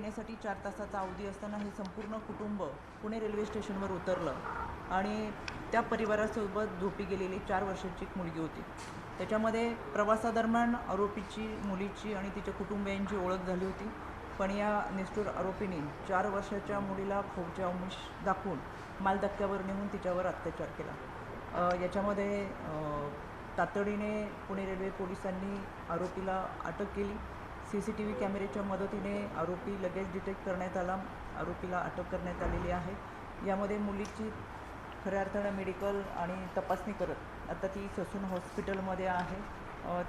येण्यासाठी 4 तासाचा अवधी असताना हे संपूर्ण कुटुंब पुणे रेल्वे स्टेशनवर उतरलं आणि त्या परिवारासोबत झोपी गेलेली 4 वर्षाची एक मुलगी होती. त्याच्यामध्ये प्रवासादरम्यान आरोपीची, मुलीची आणि तिच्या कुटुंबियांची ओळख झाली होती. पण या निष्ठुर आरोपीने 4 वर्षाच्या मुलीला खूपचे आमिष दाखवून मालधक्क्यावर नेऊन तिच्यावर अत्याचार केला. याच्यामध्ये तातडीने पुणे रेल्वे पोलिसांनी आरोपीला अटक केली. CCTV कॅमेऱ्याच्या मदतीने आरोपी लगेच डिटेक्ट करण्यात आला. आरोपीला अटक करण्यात आलेली आहे. यामध्ये मुलीची खऱ्या अर्थानं मेडिकल आणि तपासणी करत आता ती ससून हॉस्पिटलमध्ये आहे.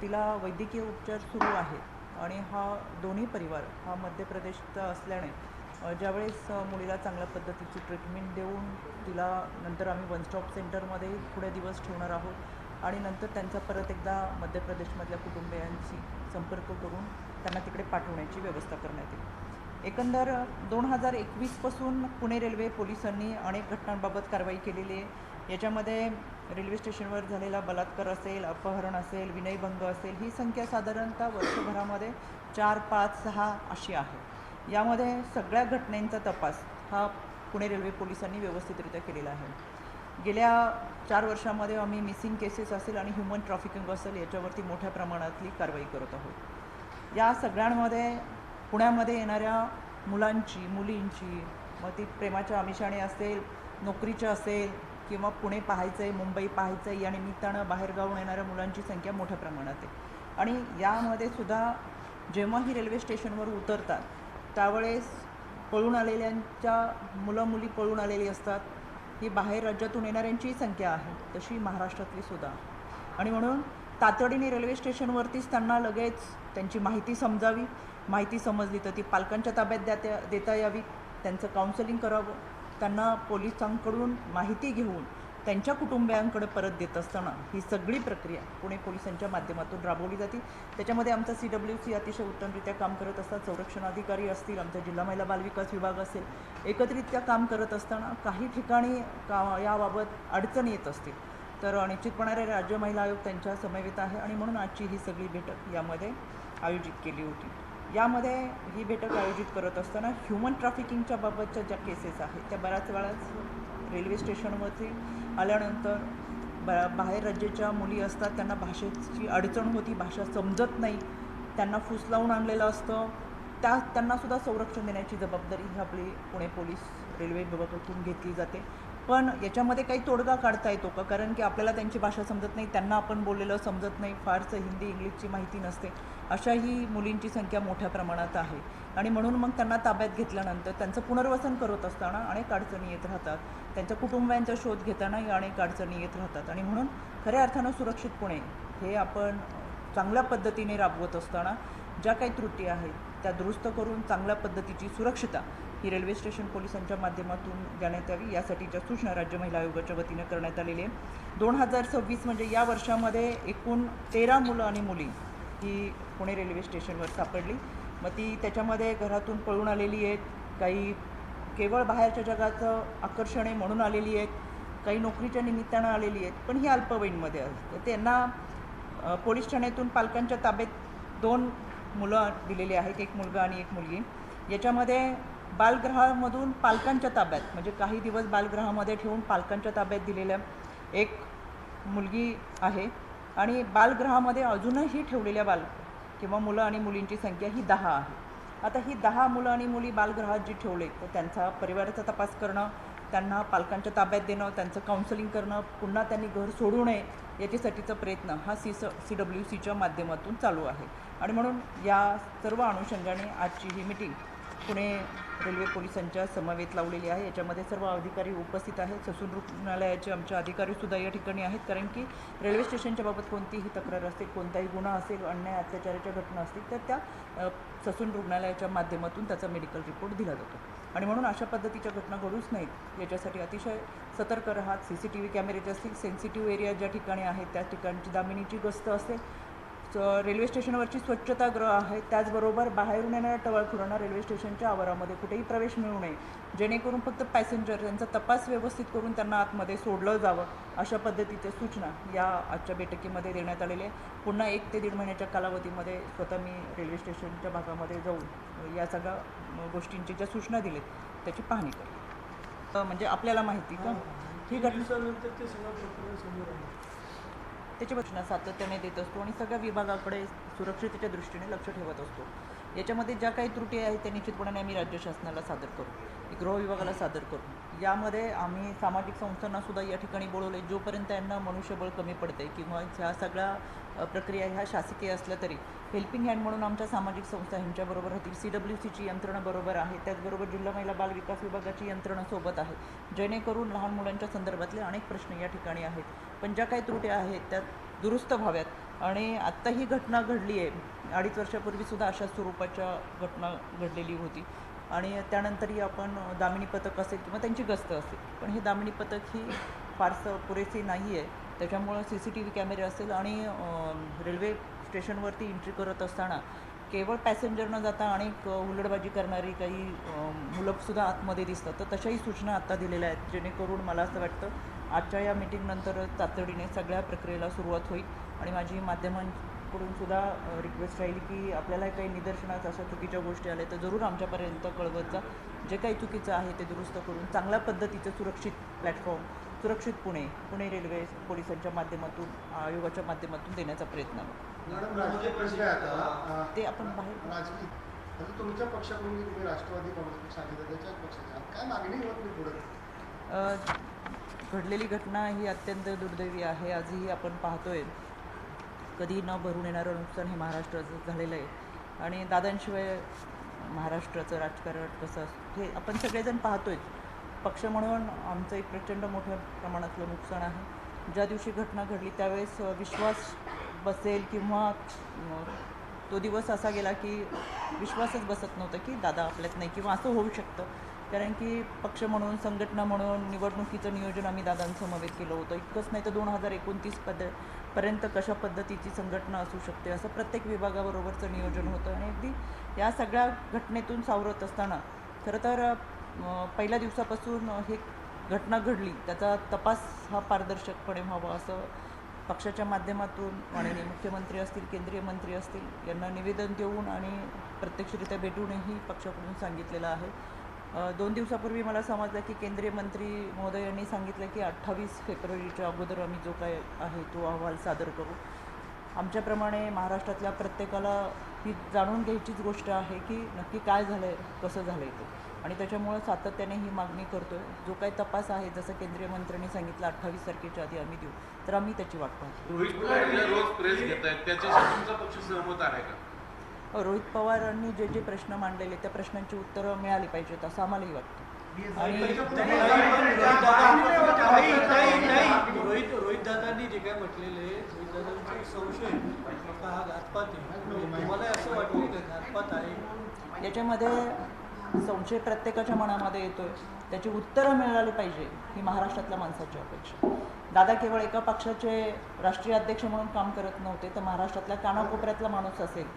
तिला वैद्यकीय उपचार सुरू आहेत आणि हा दोन्ही परिवार हा मध्य प्रदेशचा असल्याने ज्यावेळेस मुलीला चांगल्या पद्धतीची ट्रीटमेंट देऊन तिला नंतर आम्ही वन स्टॉप सेंटरमध्ये थोडे दिवस ठेवणार आहोत आणि नंतर त्यांचा परत एकदा मध्य प्रदेशमधल्या कुटुंबियांशी संपर्क करून त्यांना तिकडे पाठवण्याची व्यवस्था करण्यात येईल. एकंदर 2021पासून पुणे रेल्वे पोलिसांनी अनेक घटनांबाबत कारवाई केलेली आहे. याच्यामध्ये रेल्वे स्टेशनवर झालेला बलात्कार असेल, अपहरण असेल, विनयभंग असेल, ही संख्या साधारणतः वर्षभरामध्ये 4, 5, 6 अशी आहे. यामध्ये सगळ्या घटनांचा तपास हा पुणे रेल्वे पोलिसांनी व्यवस्थितरित्या केलेला आहे. गेल्या 4 वर्षामध्ये आम्ही मिसिंग केसेस असेल आणि ह्युमन ट्रॅफिकिंग असेल याच्यावरती मोठ्या प्रमाणातली कारवाई करत आहोत. या सगळ्यांमध्ये पुण्यामध्ये येणाऱ्या मुलांची, मुलींची, मग ती प्रेमाच्या आमिषाने असेल, नोकरीच्या असेल किंवा पुणे पाहायचं आहे, मुंबई पाहायचं आहे या निमित्तानं बाहेरगावून येणाऱ्या मुलांची संख्या मोठ्या प्रमाणात आहे. आणि यामध्ये सुद्धा जेव्हा ही रेल्वे स्टेशनवर उतरतात त्यावेळेस पळून आलेल्यांच्या मुलं मुली पळून आलेली असतात. ही बाहेर राज्यातून येणाऱ्यांचीही संख्या आहे, तशी महाराष्ट्रातली सुद्धा. आणि म्हणून तातडीने रेल्वे स्टेशनवरतीच त्यांना लगेच त्यांची माहिती समजावी. माहिती समजली तर ती पालकांच्या ताब्यात देता यावी. त्यांचं काउन्सिलिंग करावं. त्यांना पोलिसांकडून माहिती घेऊन त्यांच्या कुटुंबियांकडे परत देत असताना ही सगळी प्रक्रिया पुणे पोलिसांच्या माध्यमातून राबवली जाते. त्याच्यामध्ये आमचा CWC अतिशय उत्तमरित्या काम करत असतात. संरक्षण अधिकारी असतील, आमचा जिल्हा महिला बालविकास विभाग असेल, एकत्रित्या काम करत असताना काही ठिकाणी याबाबत अडचणी येत असतील तर निश्चितपणे राज्य महिला आयोग त्यांच्या समवेत आहे आणि म्हणून आजची ही सगळी बैठक यामध्ये आयोजित केली होती. यामध्ये ही बैठक आयोजित करत असताना ह्युमन ट्रॅफिकिंगच्या बाबतच्या ज्या केसेस आहेत त्या बऱ्याच वेळाच रेल्वे स्टेशनवरती आल्यानंतर बाहेर राज्याच्या मुली असतात, त्यांना भाषेची अडचण होती, भाषा समजत नाही, त्यांना फूस लावून आणलेलं असतं. त्यांनासुद्धा संरक्षण देण्याची जबाबदारी ही आपली पुणे पोलीस रेल्वे विभागातून घेतली जाते. पण याच्यामध्ये काही तोडगा काढता येतो का? कारण की आपल्याला त्यांची भाषा समजत नाही, त्यांना आपण बोललेलं समजत नाही, फारसं हिंदी इंग्लिशची माहिती नसते. अशाही मुलींची संख्या मोठ्या प्रमाणात आहे आणि म्हणून मग त्यांना ताब्यात घेतल्यानंतर त्यांचं पुनर्वसन करत असताना अनेक अडचणी येत राहतात. त्यांच्या कुटुंबियांचा शोध घेतानाही अनेक अडचणी येत राहतात आणि म्हणून खऱ्या अर्थानं सुरक्षित पुणे हे आपण चांगल्या पद्धतीने राबवत असताना ज्या काही त्रुटी आहेत त्या दुरुस्त करून चांगल्या पद्धतीची सुरक्षितता ही रेल्वे स्टेशन पोलिसांच्या माध्यमातून देण्यात यावी यासाठीच्या सूचना राज्य महिला आयोगाच्या वतीने करण्यात आलेली आहे. 2026 म्हणजे या वर्षामध्ये एकूण 13 मुलं आणि मुली ही पुणे रेल्वे स्टेशनवर सापडली. मग ती त्याच्यामध्ये घरातून पळून आलेली आहेत, काही केवळ बाहेरच्या जगाचं आकर्षण आहे म्हणून आलेली आहेत, काही नोकरीच्या निमित्तानं आलेली आहेत, पण ही अल्पवयीनमध्ये असते. त्यांना पोलीस ठाण्यातून पालकांच्या ताब्यात 2 मुलं दिलेली आहेत, एक मुलगा आणि एक मुलगी. याच्यामध्ये बालगृहामधून पालकांच्या ताब्यात म्हणजे काही दिवस बालगृहामध्ये ठेवून पालकांच्या ताब्यात दिलेल्या एक मुलगी आहे आणि बालगृहामध्ये अजूनही ठेवलेल्या किंवा मुलं आणि मुलींची संख्या ही 10 आहे. आता ही 10 मुलं आणि मुली बालगृहात जी ठेवले तर त्यांचा परिवाराचा तपास करणं, त्यांना पालकांच्या ताब्यात देणं, त्यांचं काउन्सिलिंग करणं, पुन्हा त्यांनी घर सोडू नये याच्यासाठीचा प्रयत्न हा CWCच्या माध्यमातून चालू आहे. आणि म्हणून या सर्व अनुषंगाने आजची ही मीटिंग पुणे रेल्वे पोलिसांच्या समवेत लावलेली आहे. याच्यामध्ये सर्व अधिकारी उपस्थित आहेत. ससून रुग्णालयाचे आमचे अधिकारीसुद्धा या ठिकाणी आहेत. कारण की रेल्वे स्टेशनच्या बाबत कोणतीही तक्रार असेल, कोणताही गुन्हा असेल, अन्याय अत्याचाराच्या घटना असतील तर त्या ससून रुग्णालयाच्या माध्यमातून त्याचा मेडिकल रिपोर्ट दिला जातो. आणि म्हणून अशा पद्धतीच्या घटना घडूच नाहीत याच्यासाठी अतिशय सतर्क राहत. CCTV कॅमेरेचे असतील, सेन्सिटिव्ह एरिया ज्या ठिकाणी आहेत त्या ठिकाणची दामिनीची गस्त असेल, रेल्वे स्टेशनवरची स्वच्छतागृह आहे, त्याचबरोबर बाहेरून येणाऱ्या टवाळखोरांना रेल्वे स्टेशनच्या आवारामध्ये कुठेही प्रवेश मिळू नये, जेणेकरून फक्त पॅसेंजर यांचा तपास व्यवस्थित करून त्यांना आतमध्ये सोडलं जावं, अशा पद्धतीच्या सूचना या आजच्या बैठकीमध्ये देण्यात आलेल्या आहे. पुन्हा 1 ते 1.5 महिन्याच्या कालावधीमध्ये स्वतः मी रेल्वे स्टेशनच्या भागामध्ये जाऊन या सगळ्या गोष्टींची ज्या सूचना दिलेत त्याची पाहणी करेल. म्हणजे आपल्याला माहिती का ही घटना ते सगळं प्रकरण समोर आलं. त्याची सूचना सातत्याने देत असतो आणि सगळ्या विभागाकडे सुरक्षिततेच्या दृष्टीने लक्ष ठेवत असतो. याच्यामध्ये ज्या काही त्रुटी आहेत त्या निश्चितपणे आम्ही राज्य शासनाला सादर करू, गृह विभागाला सादर करू. यामध्ये आम्ही सामाजिक संस्थांनासुद्धा या ठिकाणी बोलवले. जोपर्यंत यांना मनुष्यबळ कमी पडते किंवा ह्या सगळ्या प्रक्रिया ह्या शासकीय असल्या तरी हेल्पिंग हँड म्हणून आमच्या सामाजिक संस्था ह्यांच्याबरोबर राहतील. CWCची यंत्रणा बरोबर आहे, त्याचबरोबर जिल्हा महिला बाल विकास विभागाची यंत्रणा सोबत आहे, जेणेकरून लहान मुलांच्या संदर्भातले अनेक प्रश्न या ठिकाणी आहेत. पण ज्या काही त्रुटी आहेत त्या दुरुस्त व्हाव्यात. आणि आत्ता ही घटना घडली आहे, 2.5 वर्षापूर्वीसुद्धा अशा स्वरूपाच्या घटना घडलेली होती आणि त्यानंतरही आपण दामिनी पथक असेल किंवा त्यांची गस्त असेल, पण हे दामिनी पथक ही फारसं पुरेसे नाही आहे. त्याच्यामुळं CCTV कॅमेरे असेल आणि रेल्वे स्टेशनवरती एंट्री करत असताना केवळ पॅसेंजर न जाता अनेक हुल्लडबाजी करणारी काही मुलंसुद्धा आतमध्ये दिसतात. तर तशाही सूचना आत्ता दिलेल्या आहेत, जेणेकरून मला असं वाटतं आजच्या या मीटिंगनंतर तातडीने सगळ्या प्रक्रियेला सुरुवात होईल. आणि माझी माध्यमांकडून सुद्धा रिक्वेस्ट राहील की आपल्याला काही निदर्शनास अशा चुकीच्या गोष्टी आल्या तर जरूर आमच्यापर्यंत कळवत जा. जे काही चुकीचं आहे ते दुरुस्त करून चांगल्या पद्धतीचं सुरक्षित प्लॅटफॉर्म, सुरक्षित पुणे रेल्वे पोलिसांच्या माध्यमातून, आयोगाच्या माध्यमातून देण्याचा प्रयत्न करू. मॅडम, राजकीय प्रश्न आहे आता ते आपण बाहेर राजकीय आता तुमच्या पक्षाकडून तुम्ही राष्ट्रवादी काँग्रेस पक्ष आहे, त्याच्याच पक्षाचे काय मागणी होत नाही पुढे? घडलेली घटना ही अत्यंत दुर्दैवी आहे. आजही आपण पाहतोय कधी न भरून येणारं नुकसान हे महाराष्ट्राचं झालेलं आहे आणि दादांशिवाय महाराष्ट्राचं राजकारण कसं असतं हे आपण सगळेजण पाहतोय. पक्ष म्हणून आमचं एक प्रचंड मोठ्या प्रमाणातलं नुकसान आहे. ज्या दिवशी घटना घडली त्यावेळेस विश्वास बसेल किंवा तो दिवस असा गेला की विश्वासच बसत नव्हता की दादा आपल्यात नाही किंवा असं होऊ शकतं. कारण की पक्ष म्हणून, संघटना म्हणून निवडणुकीचं नियोजन आम्ही दादांसमवेत केलं होतं. इतकंच नाही तर 2029 पर्यंत कशा पद्धतीची संघटना असू शकते असं प्रत्येक विभागाबरोबरचं नियोजन होतं. आणि अगदी या सगळ्या घटनेतून सावरत असताना खरं तर पहिल्या दिवसापासून ही घटना घडली त्याचा तपास हा पारदर्शकपणे व्हावा असं पक्षाच्या माध्यमातून माननीय मुख्यमंत्री असतील, केंद्रीय मंत्री असतील यांना निवेदन देऊन आणि प्रत्यक्षरित्या भेटूनही पक्षाकडून सांगितलेलं आहे. 2 दिवसापूर्वी मला समजलं की केंद्रीय मंत्री महोदय यांनी सांगितलं की 28 फेब्रुवारीच्या अगोदर आम्ही जो काय आहे तो अहवाल सादर करू. आमच्याप्रमाणे महाराष्ट्रातल्या प्रत्येकाला ही जाणून घ्यायचीच गोष्ट आहे की नक्की काय झालं आहे, कसं झालं आहे ते. आणि त्याच्यामुळं सातत्याने ही मागणी करतो आहे. जो काही तपास आहे जसं केंद्रीय मंत्र्यांनी सांगितलं 28 तारखेच्या आधी आम्ही देऊ, तर आम्ही त्याची वाट पाहतो. रोहित पवार रोज प्रेस घेत आहेत, त्याच्याशी तुमचा पक्ष सहमत आहे का? रोहित पवारांनी जे जे प्रश्न मांडलेले त्या प्रश्नांची उत्तरं मिळाली पाहिजेत असं आम्हालाही वाटतं. आणि रोहित दादांनी जे काय म्हटलेले, रोहित दादांचा एक संशय का हा घातपात आहे, तुम्हाला असं वाटतं की घातपात आहे? याच्यामध्ये संशय प्रत्येकाच्या मनामध्ये येतोय, त्याची उत्तरं मिळाली पाहिजे ही महाराष्ट्रातल्या माणसाची अपेक्षा. दादा केवळ एका पक्षाचे राष्ट्रीय अध्यक्ष म्हणून काम करत नव्हते, तर महाराष्ट्रातल्या कानाकोपऱ्यातला माणूस असेल,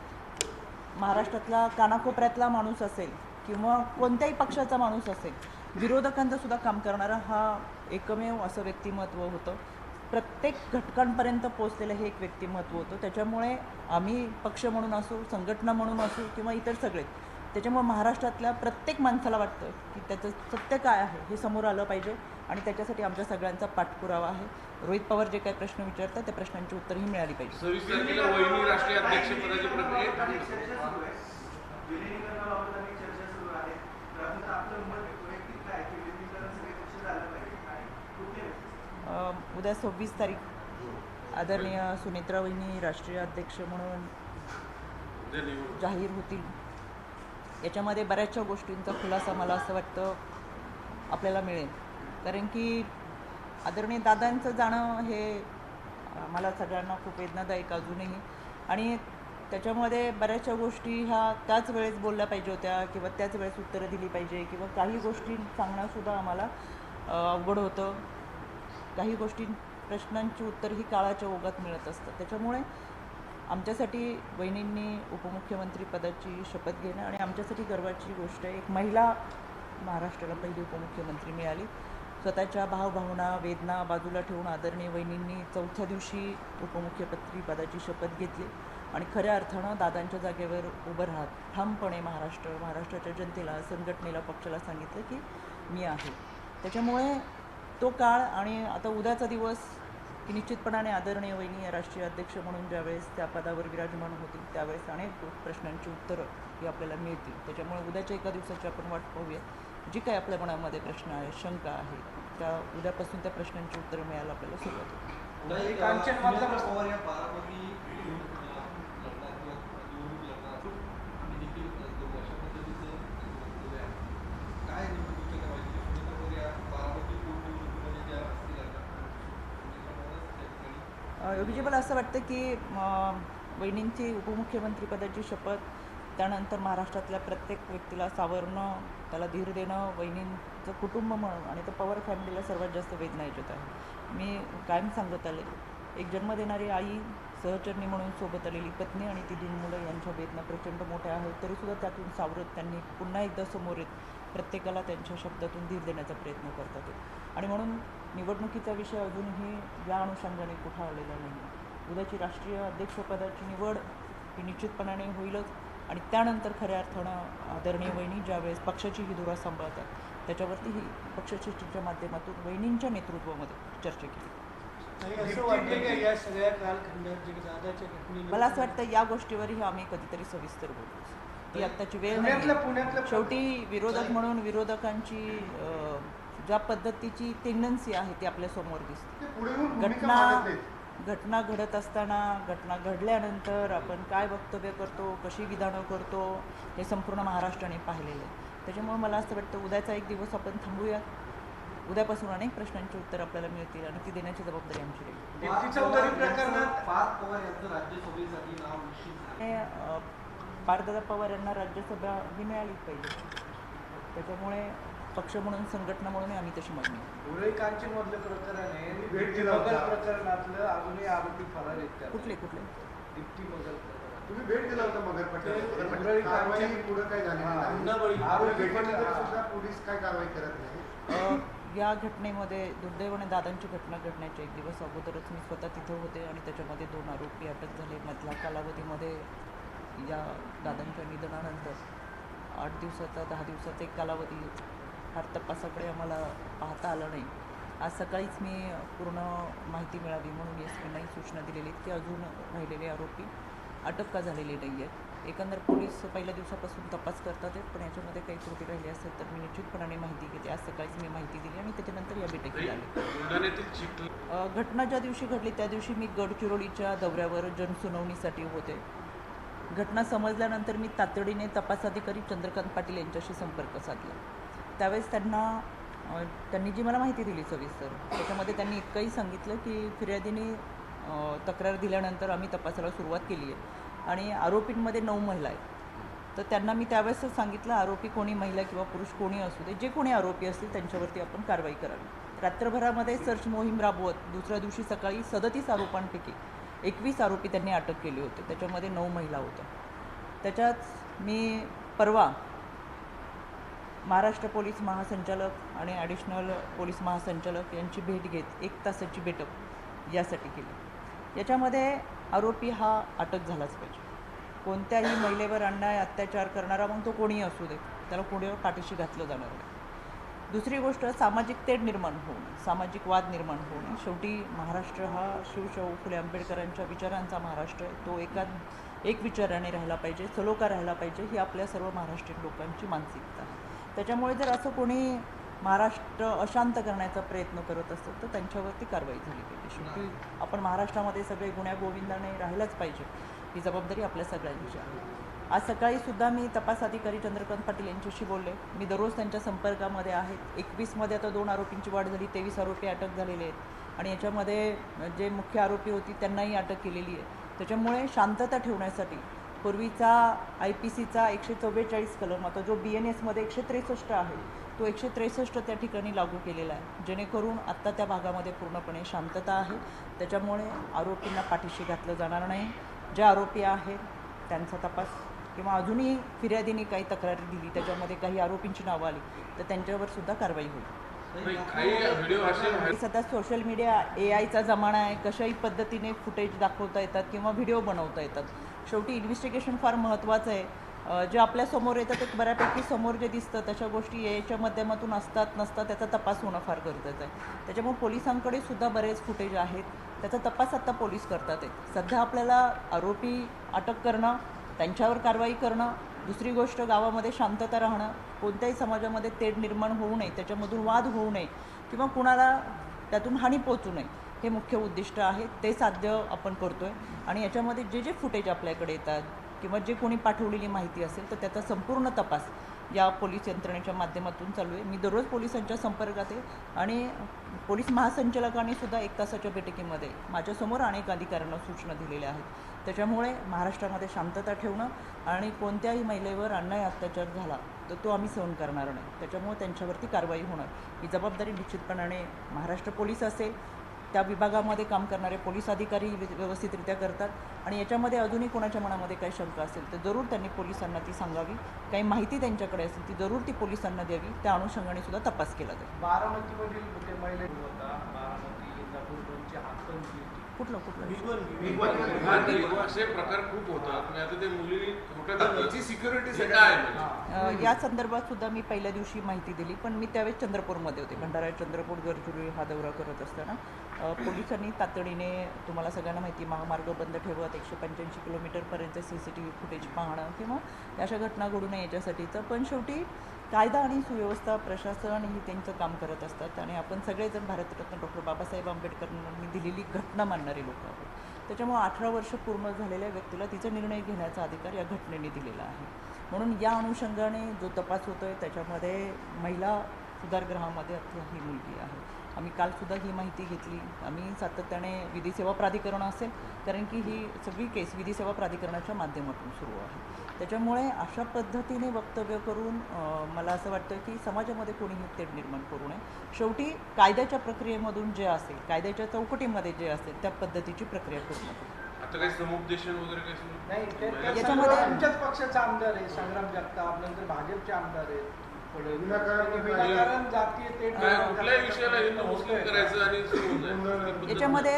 महाराष्ट्रातला कानाकोपऱ्यातला माणूस असेल किंवा कोणत्याही पक्षाचा माणूस असेल, विरोधकांचं सुद्धा काम करणारा हा एकमेव असं व्यक्तिमत्व होतं. प्रत्येक घटकांपर्यंत पोचलेलं हे एक व्यक्तिमत्व होतं. त्याच्यामुळे आम्ही पक्ष म्हणून असू, संघटना म्हणून असू किंवा इतर सगळे, त्याच्यामुळे महाराष्ट्रातल्या प्रत्येक माणसाला वाटतं की त्याचं सत्य काय आहे हे समोर आलं पाहिजे आणि त्याच्यासाठी आमच्या सगळ्यांचा पाठपुरावा आहे. रोहित पवार जे काही प्रश्न विचारतात त्या प्रश्नांची उत्तरही मिळाली पाहिजे. 26 तारखेला वहिनी राष्ट्रीय अध्यक्षपदाची प्रक्रिया उद्या 26 तारीख आदरणीय सुनेत्रा वहिनी राष्ट्रीय अध्यक्ष म्हणून जाहीर होतील. याच्यामध्ये बऱ्याचशा गोष्टींचा खुलासा मला असं वाटतं आपल्याला मिळेल. कारण की आदरणीय दादांचं जाणं हे मला सगळ्यांना खूप वेदनादायक अजूनही, आणि त्याच्यामध्ये बऱ्याचशा गोष्टी ह्या त्याच वेळेस बोलल्या पाहिजे होत्या किंवा त्याच वेळेस उत्तरं दिली पाहिजे किंवा काही गोष्टी सांगणंसुद्धा आम्हाला अवघड होतं. काही गोष्टी प्रश्नांची उत्तर ही काळाच्या ओघात मिळत असतात. त्याच्यामुळे आमच्यासाठी वहिनींनी उपमुख्यमंत्री पदाची शपथ घेणं आणि आमच्यासाठी गर्वाची गोष्ट आहे. एक महिला महाराष्ट्राला पहिली उपमुख्यमंत्री मिळाली. स्वतःच्या भावभावना वेदना बाजूला ठेवून आदरणीय वहिनींनी चौथ्या दिवशी उपमुख्यमंत्री पदाची शपथ घेतली आणि खऱ्या अर्थानं दादांच्या जागेवर उभं राहत ठामपणे महाराष्ट्राच्या जनतेला, संघटनेला, पक्षाला सांगितलं की मी आहे. त्याच्यामुळे तो काळ आणि आता उद्याचा दिवस की निश्चितपणाने आदरणीय वहिनी राष्ट्रीय अध्यक्ष म्हणून ज्यावेळेस त्या पदावर विराजमान होतील त्यावेळेस अनेक प्रश्नांची उत्तरं ही आपल्याला मिळतील. त्याच्यामुळे उद्याच्या एका दिवसाची आपण वाट पाहूया. जी काही आपल्या मनामध्ये प्रश्न आहे, शंका आहे, त्या उद्यापासून त्या प्रश्नांची उत्तरं मिळायला आपल्याला सुरुवात होईल. कांचनमधला पवार या बारामती लढणार किंवा निवडणूक लढणार आणि देखील अशा पद्धतीचं वक्तव्य आहे. काय नेमकं तुमच्या काय माहिती सुनीता पवार या बारामती पोटनिवडणुकीमध्ये ज्या असतील योगीजी, मला असं वाटतं की वहिनींची उपमुख्यमंत्रीपदाची शपथ त्यानंतर महाराष्ट्रातल्या प्रत्येक व्यक्तीला सावरणं, त्याला धीर देणं, वहिनींचं कुटुंब म्हणून आणि तर पवार फॅमिलीला सर्वात जास्त वेदना याच्यात आहे. मी कायम सांगत आले, एक जन्म देणारी आई, सहचरणी म्हणून सोबत आलेली पत्नी आणि ती 2 मुलं यांच्या वेदना प्रचंड मोठ्या आहेत. तरीसुद्धा त्यातून सावरत त्यांनी पुन्हा एकदा समोर येत प्रत्येकाला त्यांच्या शब्दातून धीर देण्याचा प्रयत्न करतात. आणि म्हणून निवडणुकीचा विषय अजूनही या अनुषंगाने कुठं आलेला नाही. उद्याची राष्ट्रीय अध्यक्षपदाची निवड ही निश्चितपणाने होईलच आणि त्यानंतर खऱ्या अर्थानं आदरणीय वहिनी ज्यावेळेस पक्षाची ही धुरा सांभाळतात त्याच्यावरती ही पक्षश्रेष्ठीच्या माध्यमातून वहिनींच्या नेतृत्वामध्ये चर्चा केली. असं वाटतं की या सगळ्या कालखंडात जे दादाच्या घटनेने मला असं वाटतं या गोष्टीवरही आम्ही कधीतरी सविस्तर बोलू. ती आत्ताची वेळ नाही. शेवटी विरोधक म्हणून विरोधकांची ज्या पद्धतीची टेंडन्सी आहे ती आपल्यासमोर दिसते. ते पुढे येऊन भूमिका मांडत नाहीत. घटना घडत असताना, घटना घडल्यानंतर आपण काय वक्तव्य करतो, कशी विधानं करतो, हे संपूर्ण महाराष्ट्राने पाहिलेलं आहे. त्याच्यामुळे मला असं वाटतं उद्याचा एक दिवस आपण थांबूयात. उद्यापासून अनेक प्रश्नांची उत्तर आपल्याला मिळतील आणि ती देण्याची जबाबदारी आमची राहील. दीप्ती चौधरी प्रकरणात पार्थ पवार यांचं राज्यसभेसाठी नाव निश्चित झालं. पार्थदादा पवार यांना राज्यसभा ही मिळालीच पाहिजे. त्याच्यामुळे पक्ष म्हणून, संघटना म्हणून आम्ही तशी मागणी. उरळी कांचनमधलं प्रकरण आहे. भेट दिला होता. मगल प्रकरणातलं अजूनही आरोपी फरार आहेत त्यात. कुठले दीप्ती मगल प्रकरण. तुम्ही भेट दिला होता मगर उरळी पटेल. कारवाई कांचन- पुढे काय झाली नाही. हुंडाबळी. आरोपी भेटीनंतर सुद्धा पोलीस काय कारवाई करत नाही. या घटनेमध्ये दुर्दैवाने दादांची घटना घडण्याच्या 1 दिवस अगोदरच मी स्वतः तिथं होते आणि त्याच्यामध्ये 2 आरोपी अटक झाले. मधल्या कालावधीमध्ये या दादांच्या निधनानंतर 8 दिवसाचा 10 दिवसाचा एक कालावधी फार तपासाकडे आम्हाला पाहता आलं नाही. आज सकाळीच मी पूर्ण माहिती मिळावी म्हणून एस.पींनाही सूचना दिलेली आहेत की अजून राहिलेले आरोपी अटक का झालेले नाही आहेत. एकंदर पोलीस पहिल्या दिवसापासून तपास करतात आहेत, पण याच्यामध्ये काही त्रुटी राहिली असेल तर मी निश्चितपणाने माहिती घेते. आज सकाळीच मी माहिती दिली आणि त्याच्यानंतर या बैठकीला आले. बुलढाण्यातील चिखली घटना ज्या दिवशी घडली त्या दिवशी मी गडचिरोलीच्या दौऱ्यावर जनसुनावणीसाठी होते. घटना समजल्यानंतर मी तातडीने तपास अधिकारी चंद्रकांत पाटील यांच्याशी संपर्क साधला. त्यावेळेस त्यांनी जी मला माहिती दिली सविस्तर, त्याच्यामध्ये त्यांनी इतकंही सांगितलं की फिर्यादीने तक्रार दिल्यानंतर आम्ही तपासाला सुरुवात केली आहे आणि आरोपींमध्ये 9 महिला आहेत. तर त्यांना मी त्यावेळेसच सांगितलं आरोपी कोणी महिला किंवा पुरुष कोणी असू दे, जे कोणी आरोपी असतील त्यांच्यावरती आपण कारवाई करावी. रात्रभरामध्ये सर्च मोहीम राबवत दुसऱ्या दिवशी सकाळी 37 आरोपांपैकी 21 आरोपी त्यांनी अटक केली होती. त्याच्यामध्ये 9 महिला होत्या. त्याच्यात मी परवा महाराष्ट्र पोलीस महासंचालक आणि ॲडिशनल पोलीस महासंचालक यांची भेट घेत 1 तासाची बैठक यासाठी केली. याच्यामध्ये आरोपी हा अटक झालाच पाहिजे. कोणत्याही महिलेवर अन्याय अत्याचार करणारा मग तो कोणीही असू दे, त्याला कोणीवर पाठीशी घातलं जाणार नाही. दुसरी गोष्ट, सामाजिक तेढ निर्माण होणं, सामाजिक वाद निर्माण होणं. शेवटी महाराष्ट्र हा शिवशाहू फुले आंबेडकरांच्या विचारांचा महाराष्ट्र आहे. तो एक विचाराने राहिला पाहिजे, सलोखा राहिला पाहिजे, ही आपल्या सर्व महाराष्ट्रीयन लोकांची मानसिकता आहे. त्याच्यामुळे जर असं कोणी महाराष्ट्र अशांत करण्याचा प्रयत्न करत असेल तर त्यांच्यावरती कारवाई झाली पाहिजे. शेवटी आपण महाराष्ट्रामध्ये सगळे गुण्यागोविंदाने राहिलाच पाहिजे, ही जबाबदारी आपल्या सगळ्यांची आहे. आज सकाळीसुद्धा मी तपास अधिकारी चंद्रकांत पाटील यांच्याशी बोलले. मी दररोज त्यांच्या संपर्कामध्ये आहे. 21मध्ये आता 2 आरोपींची वाढ झाली, 23 आरोपी अटक झालेले आहेत आणि याच्यामध्ये जे मुख्य आरोपी होती त्यांनाही अटक केलेली आहे. त्याच्यामुळे शांतता ठेवण्यासाठी पूर्वीचा IPCचा 144 कलम, आता जो BNSमध्ये 163 आहे, तो 163 त्या ठिकाणी लागू केलेला आहे, जेणेकरून आत्ता त्या भागामध्ये पूर्णपणे शांतता आहे. त्याच्यामुळे आरोपींना पाठीशी घातलं जाणार नाही. जे आरोपी आहेत त्यांचा तपास किंवा अजूनही फिर्यादीने काही तक्रारी दिली त्याच्यामध्ये काही आरोपींची नावं आली तर त्यांच्यावर सुद्धा कारवाई होईल. नाही, काही व्हिडिओ असे हे सध्या सोशल मीडिया AIचा जमाना आहे. कशाही पद्धतीने फुटेज दाखवता येतात किंवा व्हिडिओ बनवता येतात. शेवटी इन्व्हेस्टिगेशन फार महत्त्वाचं आहे. जे आपल्यासमोर येतं ते बऱ्यापैकी समोर जे दिसतं तशा गोष्टी याच्या माध्यमातून असतात नसतात त्याचा तपास होणं फार गरजेचं आहे. त्याच्यामुळे पोलिसांकडे सुद्धा बरेच फुटेज आहेत. त्याचा तपास आत्ता पोलीस करतात आहेत. सध्या आपल्याला आरोपी अटक करणं, त्यांच्यावर कारवाई करणं, दुसरी गोष्ट गावामध्ये शांतता राहणं, कोणत्याही समाजामध्ये तेढ निर्माण होऊ नये, त्याच्यामधून वाद होऊ नये किंवा कुणाला त्यातून हानी पोचू नये हे मुख्य उद्दिष्ट आहे. ते साध्य आपण करतो आहे. आणि याच्यामध्ये जे जे फुटेज आपल्याकडे येतात किंवा जे कोणी पाठवलेली माहिती असेल तर त्याचा संपूर्ण तपास या पोलीस यंत्रणेच्या माध्यमातून चालू आहे. मी दररोज पोलिसांच्या संपर्कात आहे आणि पोलीस महासंचालकांनी सुद्धा 1 तासाच्या बैठकीमध्ये माझ्यासमोर अनेक अधिकाऱ्यांना सूचना दिलेल्या आहेत. त्याच्यामुळे महाराष्ट्रामध्ये शांतता ठेवणं आणि कोणत्याही महिलेवर अन्याय अत्याचार झाला तर तो आम्ही सहन करणार नाही. त्याच्यामुळे त्यांच्यावरती कारवाई होणार ही जबाबदारी निश्चितपणाने महाराष्ट्र पोलीस असेल, त्या विभागामध्ये काम करणारे पोलीस अधिकारी व्यवस्थितरित्या करतात. आणि याच्यामध्ये अजूनही कोणाच्या मनामध्ये काही शंका असेल तर जरूर त्यांनी पोलिसांना ती सांगावी. काही माहिती त्यांच्याकडे असेल ती जरूर ती पोलिसांना द्यावी. त्या अनुषंगाने सुद्धा तपास केला जाईल. बारामतीमधील ते महिला होता, बारामती इंदापूर दोनची हातकंजी कुठलं असे प्रकार खूप होतात. मी आता ते मुली त्याची सिक्युरिटी काय म्हणजे? या संदर्भात सुद्धा मी पहिल्या दिवशी माहिती दिली. पण मी त्यावेळेस चंद्रपूरमध्ये होते. भंडारा चंद्रपूर गडचिरोली हा दौरा करत असताना पोलिसांनी तातडीने, तुम्हाला सगळ्यांना माहिती, महामार्ग बंद ठेवत 185 किलोमीटरपर्यंत CCTV फुटेज पाहणं किंवा अशा घटना घडू नये याच्यासाठीचं. पण शेवटी कायदा आणि सुव्यवस्था प्रशासन ही त्यांचं काम करत असतात आणि आपण सगळेजण भारतरत्न डॉक्टर बाबासाहेब आंबेडकरांनी दिलेली घटना मानणारे लोक आहोत. त्याच्यामुळे 18 वर्ष पूर्ण झालेल्या व्यक्तीला तिचा निर्णय घेण्याचा अधिकार या घटनेने दिलेला आहे. म्हणून या अनुषंगाने जो तपास होतो आहे त्याच्यामध्ये महिला सुधारगृहामध्ये ही मुलगी आहे. आम्ही कालसुद्धा ही माहिती घेतली. आम्ही सातत्याने विधी सेवा प्राधिकरण असेल, कारण की ही सगळी केस विधी सेवा प्राधिकरणाच्या माध्यमातून सुरू आहे. त्याच्यामुळे अशा पद्धतीने वक्तव्य करून मला असं वाटतं की समाजामध्ये कोणीही तेढ निर्माण करू नये. शेवटी कायद्याच्या प्रक्रियेमधून जे असेल, कायद्याच्या चौकटीमध्ये जे असेल त्या पद्धतीची प्रक्रिया करू नये. आता काही समुपदेशन वगैरे काही सुरू? नाही, ते याच्यामध्ये- आमच्याच पक्षाचा आमदार आहे संग्राम जगताप, नंतर भाजपचे आमदार आहेत. विनाकारण जातीय तेढ काय कुठल्याही विषयाला हिंदू मुस्लिम करायचं आणि सुरू होऊन जाईल. याच्यामध्ये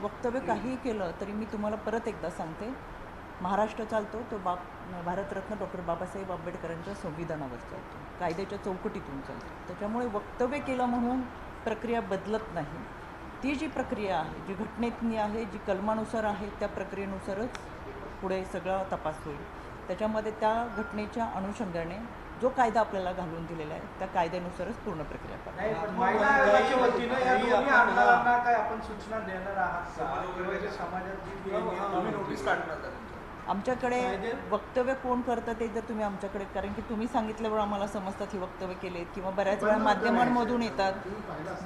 वक्तव्य काहीही केलं तरी मी तुम्हाला परत एकदा सांगते, महाराष्ट्र चालतो तो भारतरत्न डॉक्टर बाबासाहेब आंबेडकरांच्या संविधानावर चालतो, कायद्याच्या चौकटीतून चालतो. त्याच्यामुळे वक्तव्य केलं म्हणून प्रक्रिया बदलत नाही. ती जी प्रक्रिया आहे, जी घटनेतली आहे, जी कलमानुसार आहे त्या प्रक्रियेनुसारच पुढे सगळा तपास होईल. त्याच्यामध्ये त्या घटनेच्या अनुषंगाने जो कायदा आपल्याला घालून दिलेला आहे त्या कायद्यानुसारच पूर्ण प्रक्रिया करावी. नाही, पण महिला आयोगाच्या वतीनं या दोन्ही आमदारांना काय आपण सूचना देणार आहात का? किंवा जे समाजात जी नोटीस काढणार आमच्याकडे वक्तव्य कोण करतं ते जर तुम्ही आमच्याकडे, कारण की तुम्ही सांगितल्यावर आम्हाला समजतात हे वक्तव्य केलेत किंवा बऱ्याच वेळा माध्यमांमधून येतात.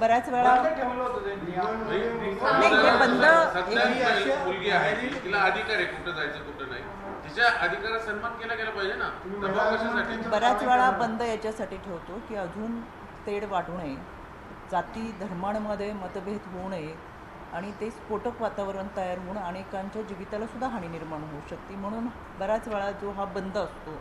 बऱ्याच वेळा ठेवलं होतं त्यांनी. नाही, हे बंद सध्या मुलगी आहे, तिला अधिकार आहे कुठं जायचं कुठं नाही. तिच्या अधिकारात सन्मान केला गेला पाहिजे ना. दबाव कशासाठी? बऱ्याच वेळा बंद याच्यासाठी ठेवतो की अजून तेढ वाढू नये, जाती धर्मांमध्ये मतभेद होऊ नये आणि ते स्फोटक वातावरण तयार होऊन अनेकांच्या जीविताला सुद्धा हानी निर्माण होऊ शकते. म्हणून बऱ्याच वेळा जो हा बंद असतो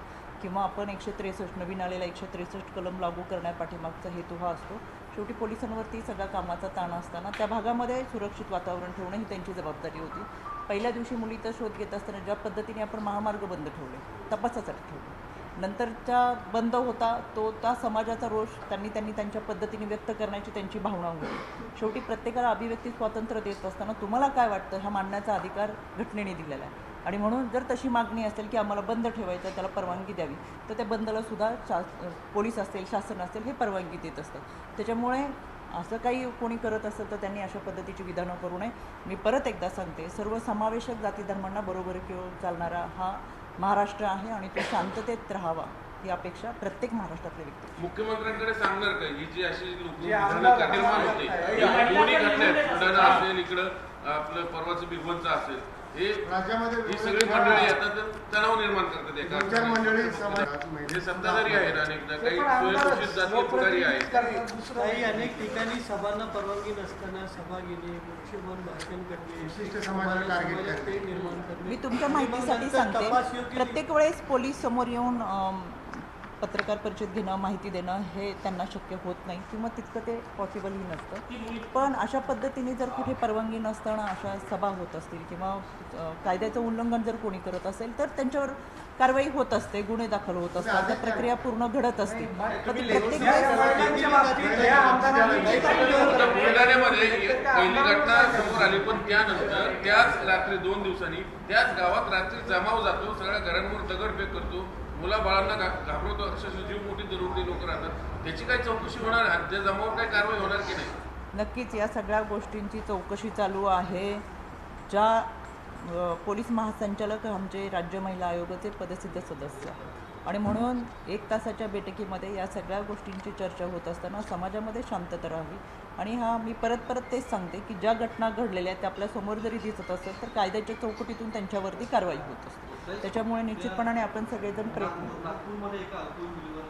किंवा आपण 163 नवीन आलेला 163 कलम लागू करण्यापाठीमागचा हेतू हा असतो. शेवटी पोलिसांवरती सगळा कामाचा ताण असताना त्या भागामध्ये सुरक्षित वातावरण ठेवणं ही त्यांची जबाबदारी होती. पहिल्या दिवशी मुलीचा शोध घेत असताना ज्या पद्धतीने आपण महामार्ग बंद ठेवले, तपासासाठी ठेवले, नंतरच्या बंद होता तो त्या समाजाचा रोष त्यांनी त्यांच्या पद्धतीने व्यक्त करण्याची त्यांची भावना होती. शेवटी प्रत्येकाला अभिव्यक्ती स्वातंत्र्य देत असताना तुम्हाला काय वाटतं हा मांडण्याचा अधिकार घटनेने दिलेला आहे. आणि म्हणून जर तशी मागणी असेल की आम्हाला बंद ठेवायचं, त्याला परवानगी द्यावी, तर त्या बंदला सुद्धा पोलीस असेल, शासन असेल हे परवानगी देत असतात. त्याच्यामुळे असं काही कोणी करत असेल तर त्यांनी अशा पद्धतीची विधानं करू नये. मी परत एकदा सांगते, सर्वसमावेशक जाती धर्मांना बरोबर घेऊन चालणारा हा महाराष्ट्र आहे आणि तो शांततेत राहावा ही अपेक्षा प्रत्येक महाराष्ट्रातल्या व्यक्ती. मुख्यमंत्र्यांकडे सांगणार का ही जी अशी जे आमदार निर्माण होते, दोन्ही घटना आहेत, बुलढाणा असेल, इकडं आपलं परवाचं बिगवनचं असेल, हे राज्यामध्ये ही सगळी मंडळी येतात तर तणाव निर्माण करतात एका दोन चार मंडळी समाज हे सत्ताधारी आहेत अनेकदा काही पण आमदारच, स्वयंघोषित जातीय पुढारी आहेत करतात, दुसरं काही अनेक ठिकाणी सभांना परवानगी नसताना सभा घेणे वृक्षबन भाषण करणे विशिष्ट समाजाला टार्गेट समाजात करणे. ते निर्माण करणे मी तुमच्या माहितीसाठी नंतर सांगते तपास योग्य प्रत्येक वेळेस पोलीस समोर येऊन पत्रकार परिषद घेणं माहिती देणं हे त्यांना शक्य होत नाही किंवा तितकं ते पॉसिबलही नसतं. पण अशा पद्धतीने जर कुठे परवानगी नसताना अशा सभा होत असतील किंवा कायद्याचं उल्लंघन जर कोणी करत असेल तर त्यांच्यावर कारवाई होत असते, गुन्हे दाखल होत असतात, त्या प्रक्रिया पूर्ण घडत असते. पण ती प्रत्येक या वेळेस महिलांच्या बाबतीत या आमदारांनी आता बुलढाण्यामध्ये एक पहिली घटना समोर आली पण त्यानंतर त्याच रात्री 2 दिवसांनी त्याच गावात रात्री जमाव जातो, सगळ्या घरांवर दगडफेक करतो, मुलाबाळांना घाबरवतो, अक्षरशः जीव मोठी धरून ते लोक राहतात. त्याची काही चौकशी होणार आहे? त्या जमावावर काही कारवाई होणार की नाही? नक्कीच या सगळ्या गोष्टींची चौकशी चालू आहे. ज्या पोलीस महासंचालक आमचे राज्य महिला आयोगाचे पदसिद्ध सदस्य आणि म्हणून 1 तासाच्या बैठकीमध्ये या सगळ्या गोष्टींची चर्चा होत असताना समाजामध्ये शांतता राहावी. आणि मी परत तेच सांगते की ज्या घटना घडलेल्या आहेत त्या आपल्यासमोर जरी दिसत असेल तर कायद्याच्या चौकटीतून त्यांच्यावरती कारवाई होत असते. त्याच्यामुळे निश्चितपणाने आपण सगळेजण प्रयत्न नागपूरमध्ये एका अल्पवयीन मुलीवर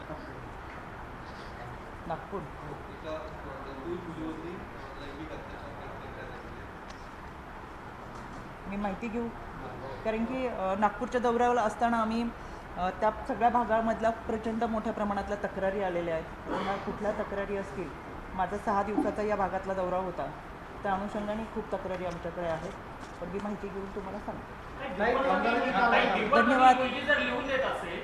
नागपूर एका अल्पवयीन मुलीवरती लैंगिक अत्याचार करण्यात आले. मी माहिती घेऊ कारण की नागपूरच्या दौऱ्यावर असताना आम्ही त्या सगळ्या भागामधल्या प्रचंड मोठ्या प्रमाणातल्या तक्रारी आलेल्या आहेत. पुन्हा कुठल्या तक्रारी असतील, माझा 6 दिवसाचा या भागातला दौरा होता, त्या अनुषंगाने खूप तक्रारी आमच्याकडे आहेत. पण मी माहिती घेऊन तुम्हाला सांगते. धन्यवाद. जर लिहून देत असेल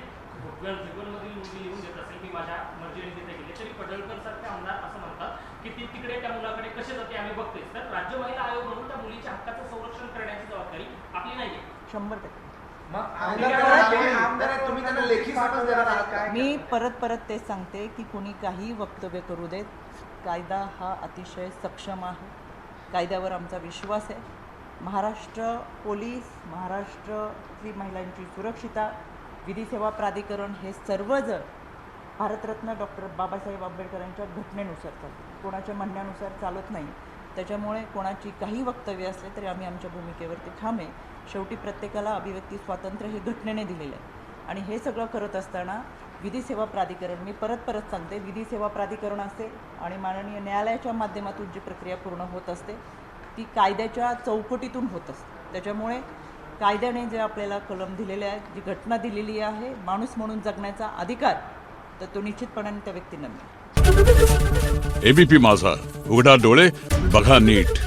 जीवनमधील मुलगी लिहून देत असेल की माझ्या मर्जीने तिथे गेले तरी पडळकर सारखे आमदार असं म्हणतात की ती तिकडे त्या मुलाकडे कसे जाते आम्ही बघतोय. तर राज्य महिला आयोग म्हणून त्या मुलीच्या हक्काचं संरक्षण करण्याची जबाबदारी आपली नाहीये. 100%. तुम्ही त्यांना लेखी समज देणार आहात का? मी परत तेच सांगते की कोणी काही वक्तव्य करू देत, कायदा हा अतिशय सक्षम आहे, कायद्यावर आमचा विश्वास आहे. महाराष्ट्र पोलीस, महाराष्ट्रातली महिलांची सुरक्षिता, विधी सेवा प्राधिकरण हे सर्वजण भारतरत्न डॉक्टर बाबासाहेब आंबेडकरांच्या घटनेनुसार चालतं, कोणाच्या म्हणण्यानुसार चालत नाही. त्याच्यामुळे कोणाची काही वक्तव्य असले तरी आम्ही आमच्या भूमिकेवरती ठाम आहे. शेवटी प्रत्येकाला अभिव्यक्ती स्वातंत्र्य हे घटनेने दिलेलं आहे आणि हे सगळं करत असताना विधी सेवा प्राधिकरण, मी परत सांगते, विधी सेवा प्राधिकरण असेल आणि माननीय न्यायालयाच्या माध्यमातून जी प्रक्रिया पूर्ण होत असते ती कायद्याच्या चौकटीतून होत असते. त्याच्यामुळे कायद्याने जे आपल्याला कलम दिलेले आहेत, जी घटना दिलेली आहे, माणूस म्हणून जगण्याचा अधिकार, तर तो निश्चितपणाने त्या व्यक्तींना मिळेल. एबीपी माझा, उघडा डोळे बघा नीट.